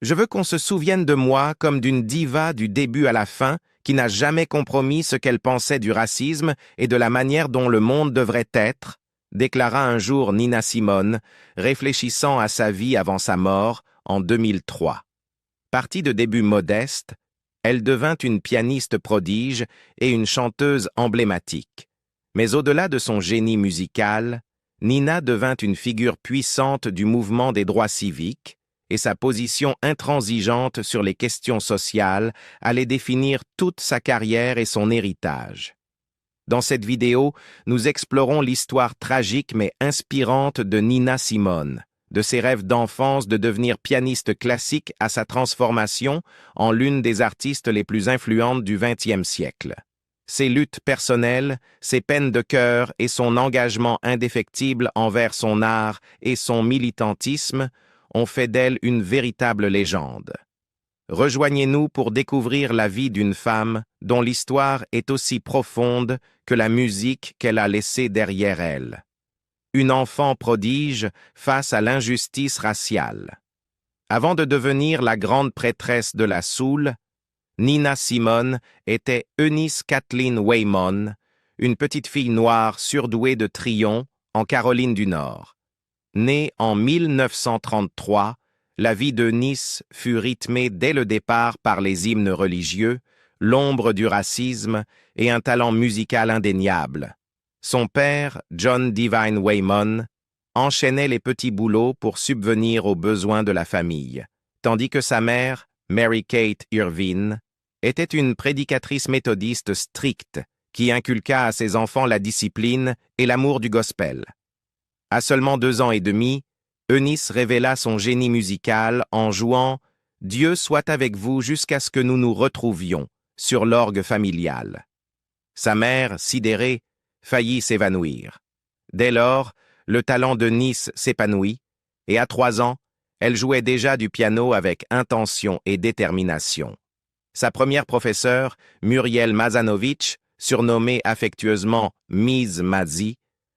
Je veux qu'on se souvienne de moi comme d'une diva du début à la fin qui n'a jamais compromis ce qu'elle pensait du racisme et de la manière dont le monde devrait être, déclara un jour Nina Simone, réfléchissant à sa vie avant sa mort en 2003. Partie de débuts modestes, elle devint une pianiste prodige et une chanteuse emblématique. Mais au-delà de son génie musical, Nina devint une figure puissante du mouvement des droits civiques, et sa position intransigeante sur les questions sociales allait définir toute sa carrière et son héritage. Dans cette vidéo, nous explorons l'histoire tragique mais inspirante de Nina Simone, de ses rêves d'enfance de devenir pianiste classique à sa transformation en l'une des artistes les plus influentes du XXe siècle. Ses luttes personnelles, ses peines de cœur et son engagement indéfectible envers son art et son militantisme ont fait d'elle une véritable légende. Rejoignez-nous pour découvrir la vie d'une femme dont l'histoire est aussi profonde que la musique qu'elle a laissée derrière elle. Une enfant prodige face à l'injustice raciale. Avant de devenir la grande prêtresse de la soul, Nina Simone était Eunice Kathleen Waymon, une petite fille noire surdouée de Tryon, en Caroline du Nord. Née en 1933, la vie d'Eunice fut rythmée dès le départ par les hymnes religieux, l'ombre du racisme et un talent musical indéniable. Son père, John Divine Waymon, enchaînait les petits boulots pour subvenir aux besoins de la famille, tandis que sa mère, Mary Kate Irvine, était une prédicatrice méthodiste stricte qui inculqua à ses enfants la discipline et l'amour du gospel. À seulement 2 ans et demi, Eunice révéla son génie musical en jouant « Dieu soit avec vous jusqu'à ce que nous nous retrouvions » sur l'orgue familial. Sa mère, sidérée, faillit s'évanouir. Dès lors, le talent de Nice s'épanouit, et à 3 ans, elle jouait déjà du piano avec intention et détermination. Sa première professeure, Muriel Mazanovich, surnommée affectueusement Mise Mazi,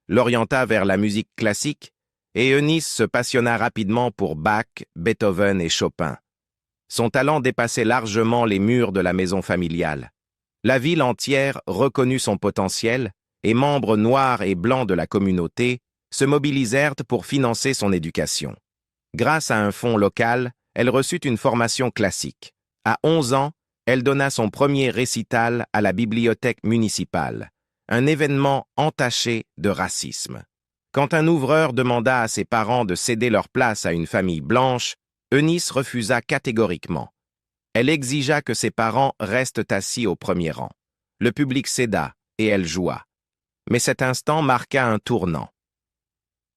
l'orienta vers la musique classique, et Eunice se passionna rapidement pour Bach, Beethoven et Chopin. Son talent dépassait largement les murs de la maison familiale. La ville entière reconnut son potentiel, et membres noirs et blancs de la communauté se mobilisèrent pour financer son éducation. Grâce à un fonds local, elle reçut une formation classique. À 11 ans, elle donna son premier récital à la bibliothèque municipale, un événement entaché de racisme. Quand un ouvreur demanda à ses parents de céder leur place à une famille blanche, Eunice refusa catégoriquement. Elle exigea que ses parents restent assis au premier rang. Le public céda et elle joua. Mais cet instant marqua un tournant.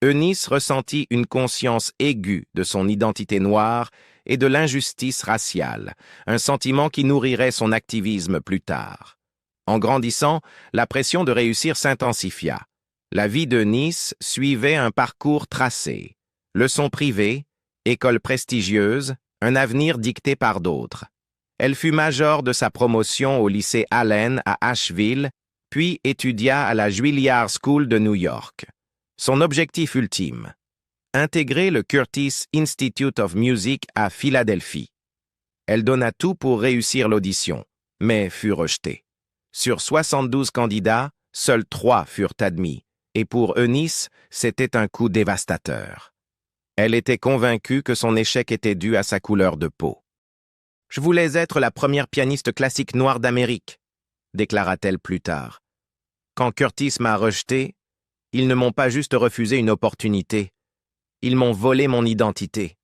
Eunice ressentit une conscience aiguë de son identité noire et de l'injustice raciale, un sentiment qui nourrirait son activisme plus tard. En grandissant, la pression de réussir s'intensifia. La vie d'Eunice suivait un parcours tracé. Leçons privées, école prestigieuse, un avenir dicté par d'autres. Elle fut major de sa promotion au lycée Allen à Asheville, puis étudia à la Juilliard School de New York. Son objectif ultime, intégrer le Curtis Institute of Music à Philadelphie. Elle donna tout pour réussir l'audition, mais fut rejetée. Sur 72 candidats, seuls 3 furent admis, et pour Eunice, c'était un coup dévastateur. Elle était convaincue que son échec était dû à sa couleur de peau. « Je voulais être la première pianiste classique noire d'Amérique », déclara-t-elle plus tard. « Quand Curtis m'a rejetée, ils ne m'ont pas juste refusé une opportunité, ils m'ont volé mon identité. »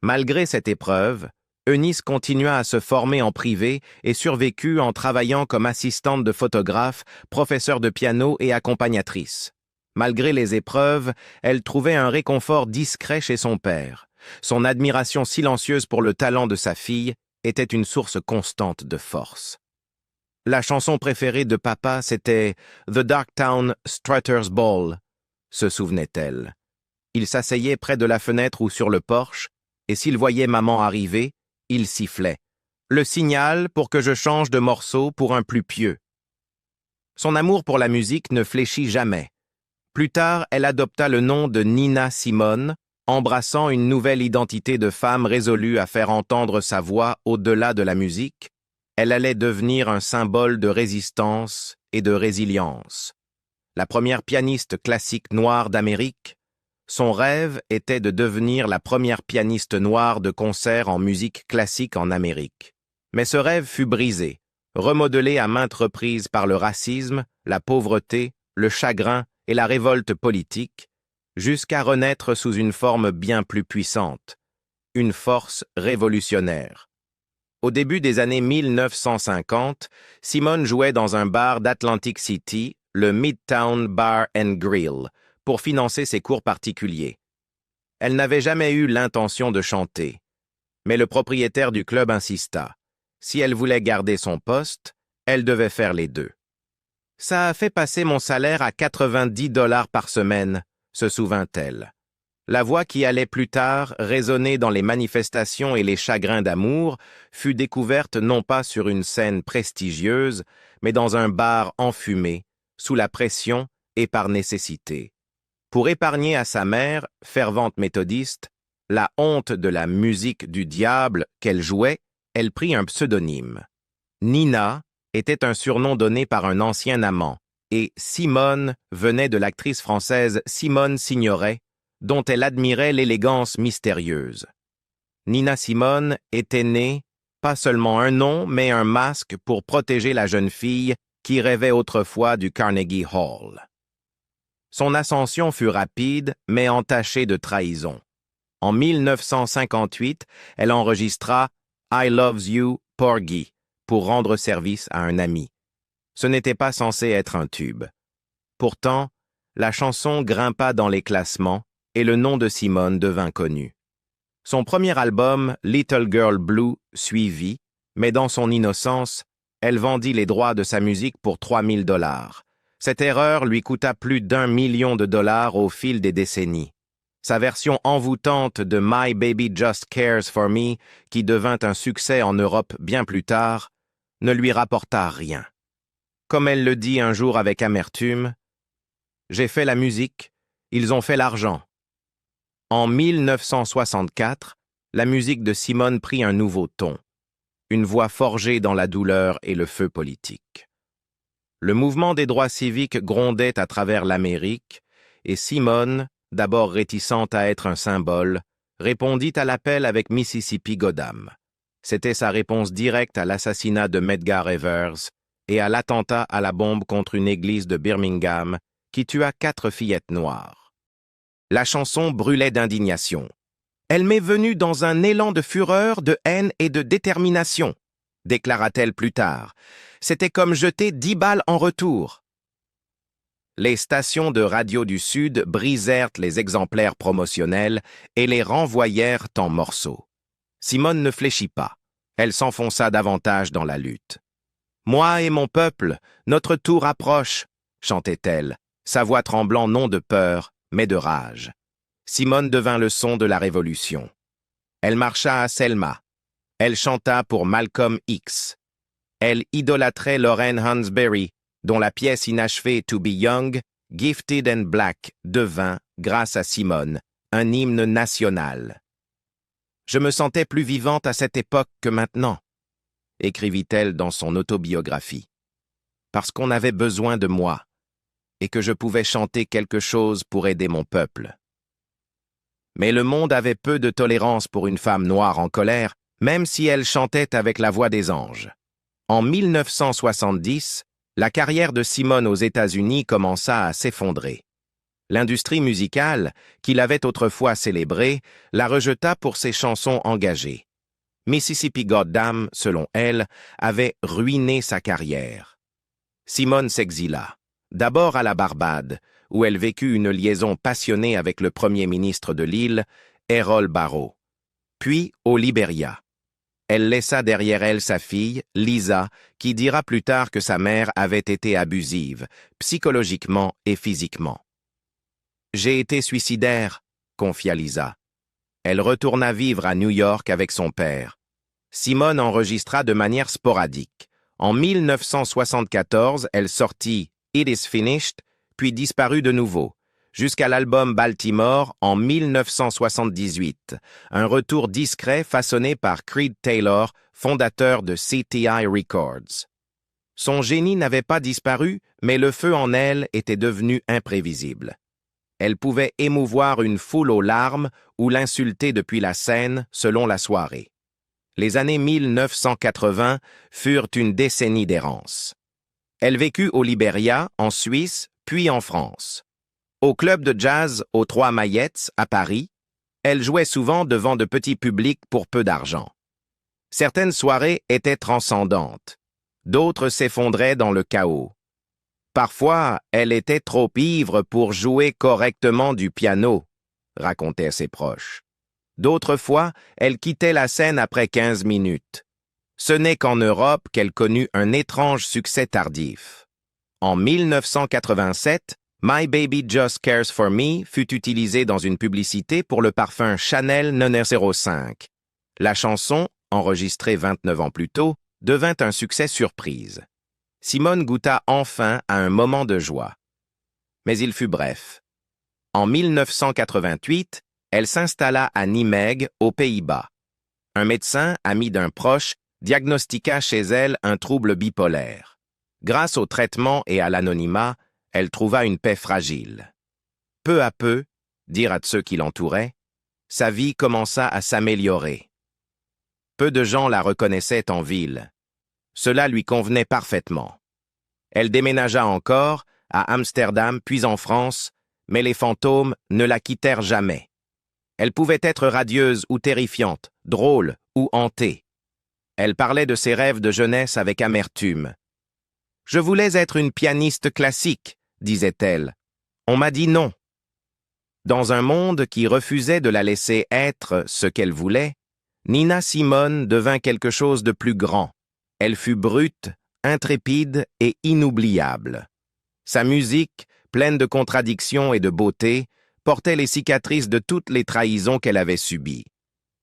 Malgré cette épreuve, Eunice continua à se former en privé et survécut en travaillant comme assistante de photographe, professeure de piano et accompagnatrice. Malgré les épreuves, elle trouvait un réconfort discret chez son père. Son admiration silencieuse pour le talent de sa fille était une source constante de force. La chanson préférée de papa, c'était « The Darktown Strutter's Ball », se souvenait-elle. Il s'asseyait près de la fenêtre ou sur le porche, et s'il voyait maman arriver, il sifflait. Le signal pour que je change de morceau pour un plus pieux. Son amour pour la musique ne fléchit jamais. Plus tard, elle adopta le nom de Nina Simone, Embrassant une nouvelle identité de femme résolue à faire entendre sa voix au-delà de la musique, elle allait devenir un symbole de résistance et de résilience. La première pianiste classique noire d'Amérique, son rêve était de devenir la première pianiste noire de concert en musique classique en Amérique. Mais ce rêve fut brisé, remodelé à maintes reprises par le racisme, la pauvreté, le chagrin et la révolte politique, jusqu'à renaître sous une forme bien plus puissante, une force révolutionnaire. Au début des années 1950, Simone jouait dans un bar d'Atlantic City, le Midtown Bar and Grill, pour financer ses cours particuliers. Elle n'avait jamais eu l'intention de chanter, mais le propriétaire du club insista. Si elle voulait garder son poste, elle devait faire les deux. « Ça a fait passer mon salaire à 90$ par semaine », se souvint-elle. La voix qui allait plus tard résonner dans les manifestations et les chagrins d'amour fut découverte non pas sur une scène prestigieuse, mais dans un bar enfumé, sous la pression et par nécessité. Pour épargner à sa mère, fervente méthodiste, la honte de la musique du diable qu'elle jouait, elle prit un pseudonyme. Nina était un surnom donné par un ancien amant, et Simone venait de l'actrice française Simone Signoret, dont elle admirait l'élégance mystérieuse. Nina Simone était née, pas seulement un nom, mais un masque pour protéger la jeune fille qui rêvait autrefois du Carnegie Hall. Son ascension fut rapide, mais entachée de trahison. En 1958, elle enregistra « I Loves You, Porgy » pour rendre service à un ami. Ce n'était pas censé être un tube. Pourtant, la chanson grimpa dans les classements et le nom de Simone devint connu. Son premier album, Little Girl Blue, suivit, mais dans son innocence, elle vendit les droits de sa musique pour $3000. Cette erreur lui coûta plus d'1 million de dollars au fil des décennies. Sa version envoûtante de My Baby Just Cares for Me, qui devint un succès en Europe bien plus tard, ne lui rapporta rien. Comme elle le dit un jour avec amertume, « J'ai fait la musique, ils ont fait l'argent. » En 1964, la musique de Simone prit un nouveau ton, une voix forgée dans la douleur et le feu politique. Le mouvement des droits civiques grondait à travers l'Amérique, et Simone, d'abord réticente à être un symbole, répondit à l'appel avec Mississippi Goddam. C'était sa réponse directe à l'assassinat de Medgar Evers et à l'attentat à la bombe contre une église de Birmingham qui tua 4 fillettes noires. La chanson brûlait d'indignation. « Elle m'est venue dans un élan de fureur, de haine et de détermination », déclara-t-elle plus tard. « C'était comme jeter 10 balles en retour. » Les stations de radio du Sud brisèrent les exemplaires promotionnels et les renvoyèrent en morceaux. Simone ne fléchit pas. Elle s'enfonça davantage dans la lutte. « Moi et mon peuple, notre tour approche », chantait-elle, sa voix tremblant non de peur, mais de rage. Simone devint le son de la révolution. Elle marcha à Selma. Elle chanta pour Malcolm X. Elle idolâtrait Lorraine Hansberry, dont la pièce inachevée To Be Young, Gifted and Black devint, grâce à Simone, un hymne national. « Je me sentais plus vivante à cette époque que maintenant », écrivit-elle dans son autobiographie, « parce qu'on avait besoin de moi et que je pouvais chanter quelque chose pour aider mon peuple. » Mais le monde avait peu de tolérance pour une femme noire en colère, même si elle chantait avec la voix des anges. En 1970, la carrière de Simone aux États-Unis commença à s'effondrer. L'industrie musicale, qui l'avait autrefois célébrée, la rejeta pour ses chansons engagées. Mississippi Goddam, selon elle, avait ruiné sa carrière. Simone s'exila, d'abord à la Barbade, où elle vécut une liaison passionnée avec le premier ministre de l'île, Errol Barrow, puis au Libéria. Elle laissa derrière elle sa fille, Lisa, qui dira plus tard que sa mère avait été abusive, psychologiquement et physiquement. « J'ai été suicidaire », confia Lisa. Elle retourna vivre à New York avec son père. Simone enregistra de manière sporadique. En 1974, elle sortit « It is Finished », puis disparut de nouveau, jusqu'à l'album Baltimore en 1978, un retour discret façonné par Creed Taylor, fondateur de CTI Records. Son génie n'avait pas disparu, mais le feu en elle était devenu imprévisible. Elle pouvait émouvoir une foule aux larmes ou l'insulter depuis la scène selon la soirée. Les années 1980 furent une décennie d'errance. Elle vécut au Liberia, en Suisse, puis en France. Au club de jazz aux Trois Maillettes, à Paris, elle jouait souvent devant de petits publics pour peu d'argent. Certaines soirées étaient transcendantes, d'autres s'effondraient dans le chaos. Parfois, elle était trop ivre pour jouer correctement du piano, racontaient ses proches. D'autres fois, elle quittait la scène après 15 minutes. Ce n'est qu'en Europe qu'elle connut un étrange succès tardif. En 1987, My Baby Just Cares for Me fut utilisée dans une publicité pour le parfum Chanel No. 05. La chanson, enregistrée 29 ans plus tôt, devint un succès surprise. Simone goûta enfin à un moment de joie. Mais il fut bref. En 1988, elle s'installa à Nijmegen, aux Pays-Bas. Un médecin, ami d'un proche, diagnostiqua chez elle un trouble bipolaire. Grâce au traitement et à l'anonymat, elle trouva une paix fragile. Peu à peu, dirent à ceux qui l'entouraient, sa vie commença à s'améliorer. Peu de gens la reconnaissaient en ville. Cela lui convenait parfaitement. Elle déménagea encore, à Amsterdam puis en France, mais les fantômes ne la quittèrent jamais. Elle pouvait être radieuse ou terrifiante, drôle ou hantée. Elle parlait de ses rêves de jeunesse avec amertume. « Je voulais être une pianiste classique », disait-elle. « On m'a dit non. » Dans un monde qui refusait de la laisser être ce qu'elle voulait, Nina Simone devint quelque chose de plus grand. Elle fut brute, intrépide et inoubliable. Sa musique, pleine de contradictions et de beauté, portait les cicatrices de toutes les trahisons qu'elle avait subies.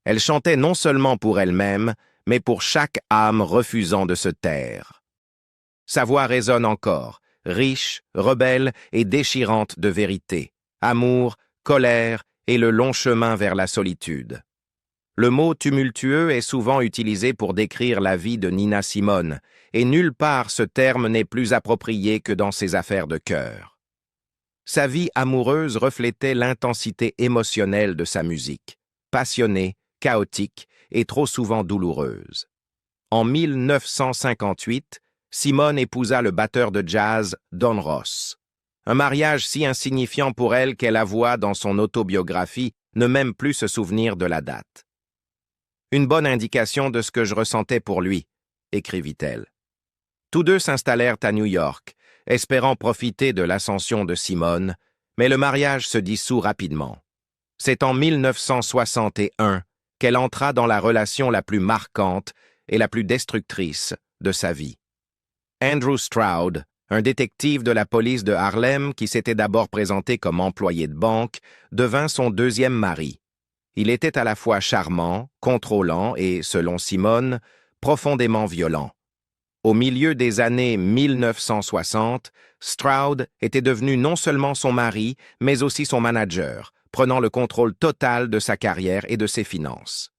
Elle chantait non seulement pour elle-même, mais pour chaque âme refusant de se taire. Sa voix résonne encore, riche, rebelle et déchirante de vérité, amour, colère et le long chemin vers la solitude. Le mot tumultueux est souvent utilisé pour décrire la vie de Nina Simone, et nulle part ce terme n'est plus approprié que dans ses affaires de cœur. Sa vie amoureuse reflétait l'intensité émotionnelle de sa musique, passionnée, chaotique et trop souvent douloureuse. En 1958, Simone épousa le batteur de jazz Don Ross. Un mariage si insignifiant pour elle qu'elle avoua dans son autobiographie ne même plus se souvenir de la date. Une bonne indication de ce que je ressentais pour lui, écrivit-elle. Tous deux s'installèrent à New York, espérant profiter de l'ascension de Simone, mais le mariage se dissout rapidement. C'est en 1961 qu'elle entra dans la relation la plus marquante et la plus destructrice de sa vie. Andrew Stroud, un détective de la police de Harlem qui s'était d'abord présenté comme employé de banque, devint son deuxième mari. Il était à la fois charmant, contrôlant et, selon Simone, profondément violent. Au milieu des années 1960, Stroud était devenu non seulement son mari, mais aussi son manager, prenant le contrôle total de sa carrière et de ses finances.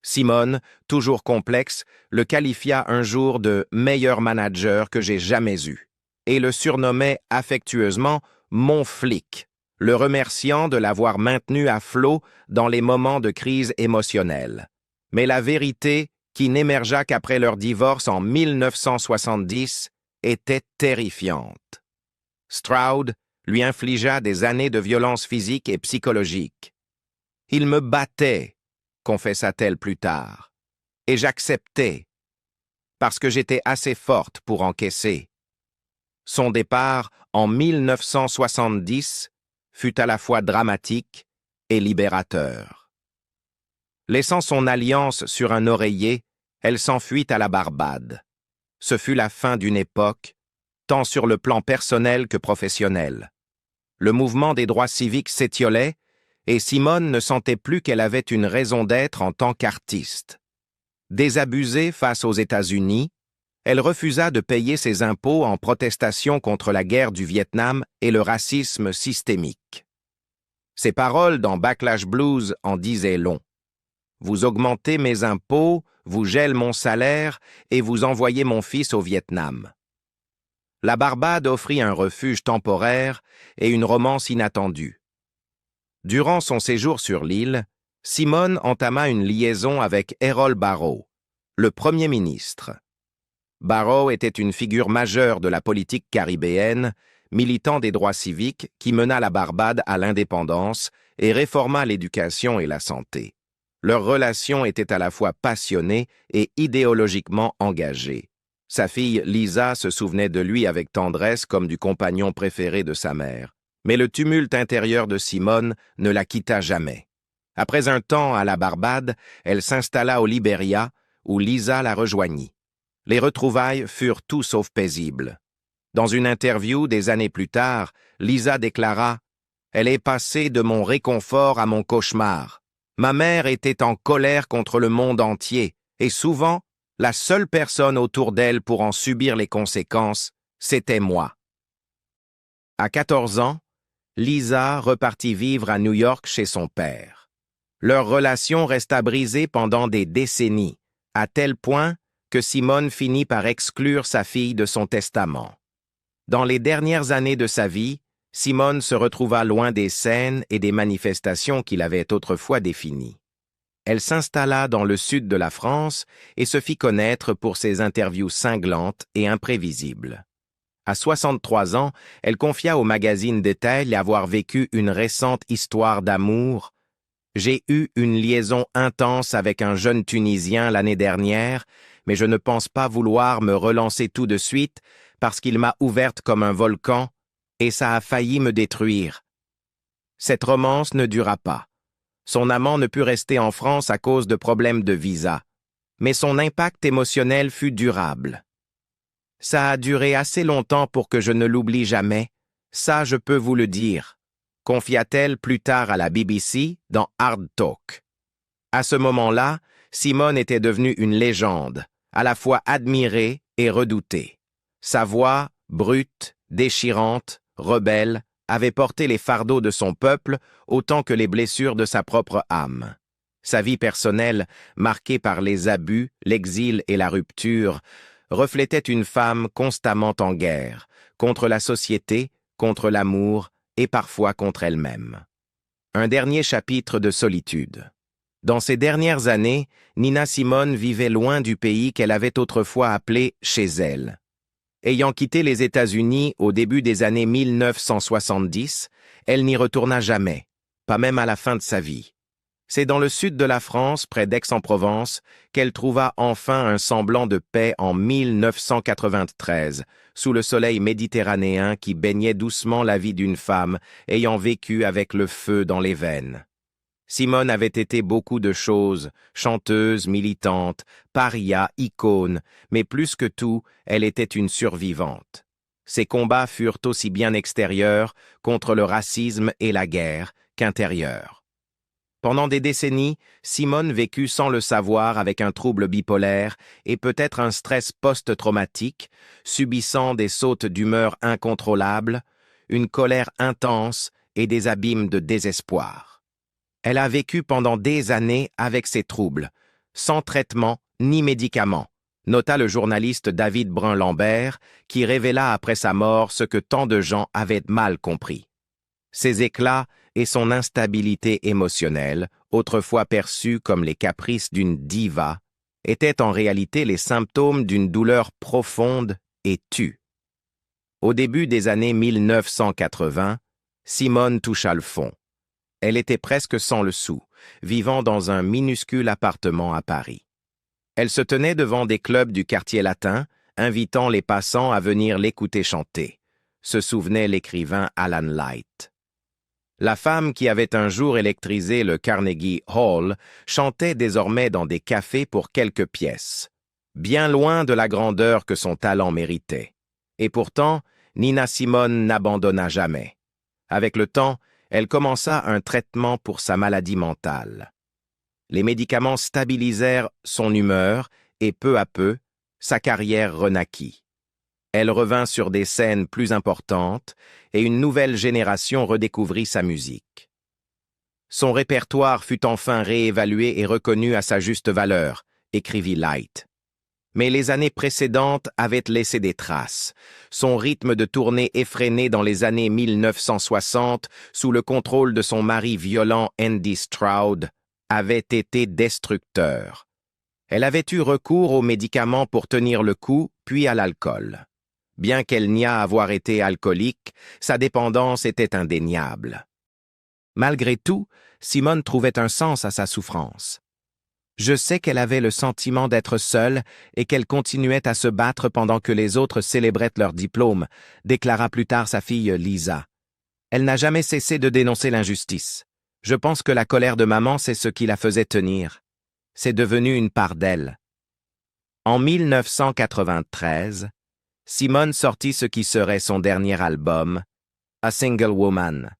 Simone, toujours complexe, le qualifia un jour de « meilleur manager que j'ai jamais eu » et le surnommait affectueusement « mon flic », le remerciant de l'avoir maintenu à flot dans les moments de crise émotionnelle. Mais la vérité, qui n'émergea qu'après leur divorce en 1970, était terrifiante. Stroud lui infligea des années de violence physique et psychologique. « Il me battait », confessa-t-elle plus tard, « et j'acceptais, parce que j'étais assez forte pour encaisser. » Son départ, en 1970, fut à la fois dramatique et libérateur. Laissant son alliance sur un oreiller, elle s'enfuit à la Barbade. Ce fut la fin d'une époque, tant sur le plan personnel que professionnel. Le mouvement des droits civiques s'étiolait, et Simone ne sentait plus qu'elle avait une raison d'être en tant qu'artiste. Désabusée face aux États-Unis, elle refusa de payer ses impôts en protestation contre la guerre du Vietnam et le racisme systémique. Ses paroles dans Backlash Blues en disaient long. Vous augmentez mes impôts, vous gèlez mon salaire et vous envoyez mon fils au Vietnam. La Barbade offrit un refuge temporaire et une romance inattendue. Durant son séjour sur l'île, Simone entama une liaison avec Errol Barrow, le Premier ministre. Barrow était une figure majeure de la politique caribéenne, militant des droits civiques qui mena la Barbade à l'indépendance et réforma l'éducation et la santé. Leur relation était à la fois passionnée et idéologiquement engagée. Sa fille Lisa se souvenait de lui avec tendresse comme du compagnon préféré de sa mère. Mais le tumulte intérieur de Simone ne la quitta jamais. Après un temps à la Barbade, elle s'installa au Libéria, où Lisa la rejoignit. Les retrouvailles furent tout sauf paisibles. Dans une interview des années plus tard, Lisa déclara « Elle est passée de mon réconfort à mon cauchemar. Ma mère était en colère contre le monde entier, et souvent, la seule personne autour d'elle pour en subir les conséquences, c'était moi. » À 14 ans, Lisa repartit vivre à New York chez son père. Leur relation resta brisée pendant des décennies, à tel point que Simone finit par exclure sa fille de son testament. Dans les dernières années de sa vie, Simone se retrouva loin des scènes et des manifestations qu'il avait autrefois définies. Elle s'installa dans le sud de la France et se fit connaître pour ses interviews cinglantes et imprévisibles. À 63 ans, elle confia au magazine Detail avoir vécu une récente histoire d'amour. « J'ai eu une liaison intense avec un jeune Tunisien l'année dernière, mais je ne pense pas vouloir me relancer tout de suite parce qu'il m'a ouverte comme un volcan et ça a failli me détruire. » Cette romance ne dura pas. Son amant ne put rester en France à cause de problèmes de visa, mais son impact émotionnel fut durable. « Ça a duré assez longtemps pour que je ne l'oublie jamais, ça je peux vous le dire », confia-t-elle plus tard à la BBC dans Hard Talk. À ce moment-là, Simone était devenue une légende, à la fois admirée et redoutée. Sa voix, brute, déchirante, rebelle, avait porté les fardeaux de son peuple autant que les blessures de sa propre âme. Sa vie personnelle, marquée par les abus, l'exil et la rupture, reflétait une femme constamment en guerre, contre la société, contre l'amour et parfois contre elle-même. Un dernier chapitre de solitude. Dans ces dernières années, Nina Simone vivait loin du pays qu'elle avait autrefois appelé chez elle. Ayant quitté les États-Unis au début des années 1970, elle n'y retourna jamais, pas même à la fin de sa vie. C'est dans le sud de la France, près d'Aix-en-Provence, qu'elle trouva enfin un semblant de paix en 1993, sous le soleil méditerranéen qui baignait doucement la vie d'une femme ayant vécu avec le feu dans les veines. Simone avait été beaucoup de choses, chanteuse, militante, paria, icône, mais plus que tout, elle était une survivante. Ses combats furent aussi bien extérieurs contre le racisme et la guerre qu'intérieurs. Pendant des décennies, Simone vécut sans le savoir avec un trouble bipolaire et peut-être un stress post-traumatique, subissant des sautes d'humeur incontrôlables, une colère intense et des abîmes de désespoir. Elle a vécu pendant des années avec ces troubles, sans traitement ni médicaments, nota le journaliste David Brun-Lambert, qui révéla après sa mort ce que tant de gens avaient mal compris. Ses éclats et son instabilité émotionnelle, autrefois perçus comme les caprices d'une diva, étaient en réalité les symptômes d'une douleur profonde et tue. Au début des années 1980, Simone toucha le fond. Elle était presque sans le sou, vivant dans un minuscule appartement à Paris. Elle se tenait devant des clubs du quartier latin, invitant les passants à venir l'écouter chanter, se souvenait l'écrivain Alan Light. La femme qui avait un jour électrisé le Carnegie Hall chantait désormais dans des cafés pour quelques pièces, bien loin de la grandeur que son talent méritait. Et pourtant, Nina Simone n'abandonna jamais. Avec le temps, elle commença un traitement pour sa maladie mentale. Les médicaments stabilisèrent son humeur et peu à peu, sa carrière renaquit. Elle revint sur des scènes plus importantes et une nouvelle génération redécouvrit sa musique. Son répertoire fut enfin réévalué et reconnu à sa juste valeur, écrivit Light. Mais les années précédentes avaient laissé des traces. Son rythme de tournée effréné dans les années 1960, sous le contrôle de son mari violent Andy Stroud, avait été destructeur. Elle avait eu recours aux médicaments pour tenir le coup, puis à l'alcool. Bien qu'elle niât avoir été alcoolique, sa dépendance était indéniable. Malgré tout, Simone trouvait un sens à sa souffrance. Je sais qu'elle avait le sentiment d'être seule et qu'elle continuait à se battre pendant que les autres célébraient leur diplôme, déclara plus tard sa fille Lisa. Elle n'a jamais cessé de dénoncer l'injustice. Je pense que la colère de maman, c'est ce qui la faisait tenir. C'est devenu une part d'elle. En 1993, Simone sortit ce qui serait son dernier album, A Single Woman.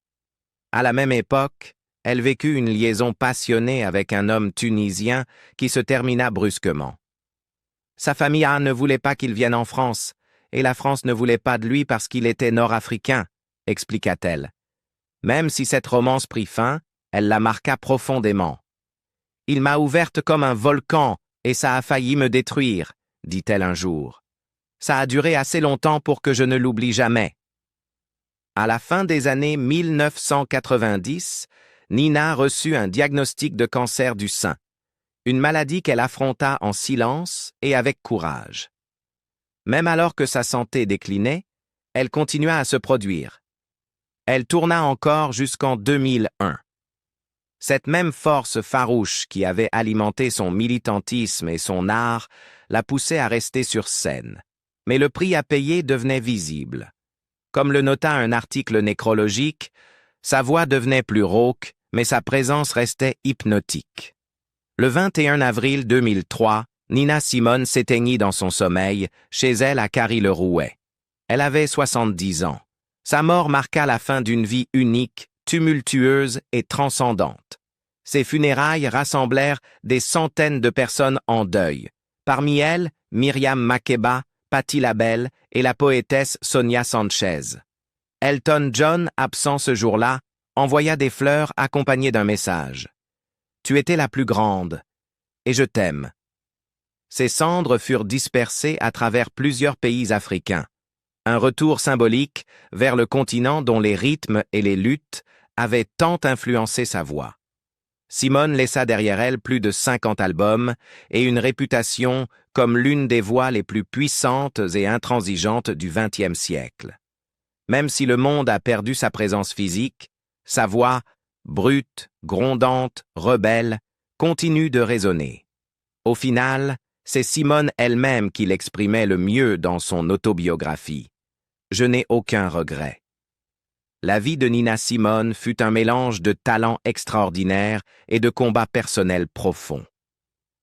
À la même époque, elle vécut une liaison passionnée avec un homme tunisien qui se termina brusquement. Sa famille ne voulait pas qu'il vienne en France, et la France ne voulait pas de lui parce qu'il était nord-africain, expliqua-t-elle. Même si cette romance prit fin, elle la marqua profondément. « Il m'a ouverte comme un volcan, et ça a failli me détruire, » dit-elle un jour. « Ça a duré assez longtemps pour que je ne l'oublie jamais. » À la fin des années 1990, Nina reçut un diagnostic de cancer du sein, une maladie qu'elle affronta en silence et avec courage. Même alors que sa santé déclinait, elle continua à se produire. Elle tourna encore jusqu'en 2001. Cette même force farouche qui avait alimenté son militantisme et son art la poussait à rester sur scène. Mais le prix à payer devenait visible. Comme le nota un article nécrologique, sa voix devenait plus rauque, mais sa présence restait hypnotique. Le 21 avril 2003, Nina Simone s'éteignit dans son sommeil, chez elle à Carry-le-Rouet. Elle avait 70 ans. Sa mort marqua la fin d'une vie unique, tumultueuse et transcendante. Ses funérailles rassemblèrent des centaines de personnes en deuil. Parmi elles, Myriam Makeba, Patti LaBelle et la poétesse Sonia Sanchez. Elton John, absent ce jour-là, envoya des fleurs accompagnées d'un message. « Tu étais la plus grande, et je t'aime. » Ses cendres furent dispersées à travers plusieurs pays africains. Un retour symbolique vers le continent dont les rythmes et les luttes avaient tant influencé sa voix. Simone laissa derrière elle plus de 50 albums et une réputation comme l'une des voix les plus puissantes et intransigeantes du XXe siècle. Même si le monde a perdu sa présence physique, sa voix, brute, grondante, rebelle, continue de résonner. Au final, c'est Simone elle-même qui l'exprimait le mieux dans son autobiographie. « Je n'ai aucun regret. » La vie de Nina Simone fut un mélange de talents extraordinaires et de combats personnels profonds.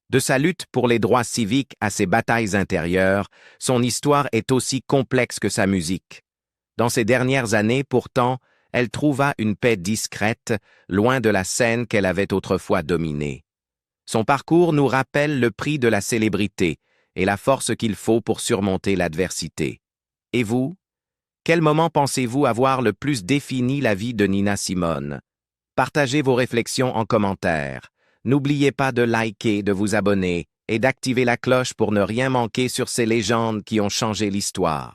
De sa lutte pour les droits civiques à ses batailles intérieures, son histoire est aussi complexe que sa musique. Dans ces dernières années, pourtant, elle trouva une paix discrète, loin de la scène qu'elle avait autrefois dominée. Son parcours nous rappelle le prix de la célébrité et la force qu'il faut pour surmonter l'adversité. Et vous? Quel moment pensez-vous avoir le plus défini la vie de Nina Simone? Partagez vos réflexions en commentaire. N'oubliez pas de liker, de vous abonner et d'activer la cloche pour ne rien manquer sur ces légendes qui ont changé l'histoire.